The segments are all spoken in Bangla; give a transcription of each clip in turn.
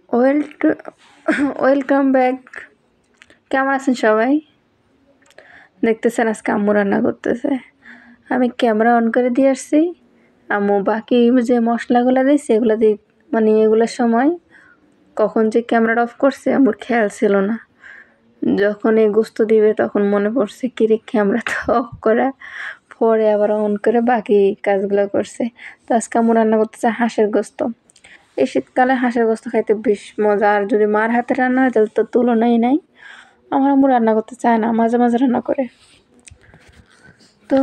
Well to welcome back. কেমন আছেন সবাই? দেখতেছেন আজকে আম্মু রান্না করতেছে। আমি ক্যামেরা অন করে দিয়ে আসছি। আম্মু বাকি যে মশলাগুলো দিয়েছে এগুলো দিয়ে মানে এগুলোর সময় কখন যে ক্যামেরাটা অফ করছে আম্মুর খেয়াল ছিল না। যখন এই গোস্ত দিবে তখন মনে পড়ছে কিরে ক্যামেরা তো অফ করা, পরে আবার অন করে বাকি কাজগুলো করছে। তো আজকে আম্মু রান্না করতেছে হাঁসের গোস্ত। এই শীতকালে হাঁসের গোস্ত খাইতে বেশ মজা, আর যদি মার হাতে রান্না হয় তাহলে তো তুলনাই নাই। আমার আম্মু রান্না করতে চায় না, মাঝে মাঝে রান্না করে। তো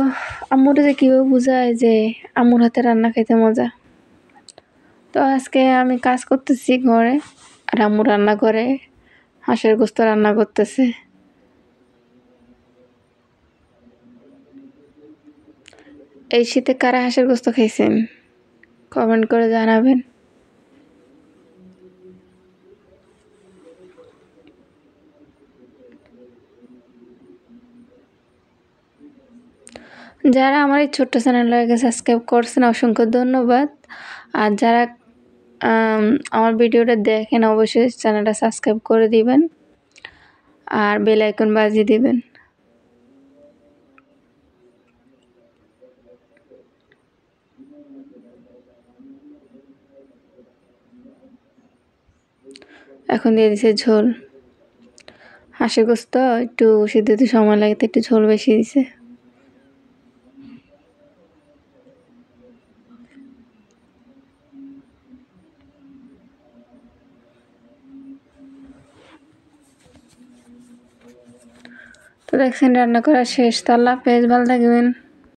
আম্মুটা যে কীভাবে বোঝায় যে আম্মুর হাতে রান্না খাইতে মজা। তো আজকে আমি কাজ করতেছি ঘরে, আর আম্মু রান্না করে হাঁসের গোস্ত রান্না করতেছে। এই শীতে কারা হাঁসের গোস্ত খাইছেন কমেন্ট করে জানাবেন। যারা আমার এই ছোট্ট চ্যানেলটাকে সাবস্ক্রাইব করছেন অসংখ্য ধন্যবাদ। আর যারা আমার ভিডিওটা দেখেন অবশ্যই চ্যানেলটা সাবস্ক্রাইব করে দিবেন আর বেল আইকন বাজিয়ে দিবেন। এখন দিয়ে দিছে ঝোল। হাঁসের গোস্ত একটু সিদ্ধ হতে সময় লাগে, তো একটু ঝোল বেশি দিছে। তো দেখছেন রান্না করা শেষ। তো আল্লাহ হাফেজ, ভালো থাকবেন।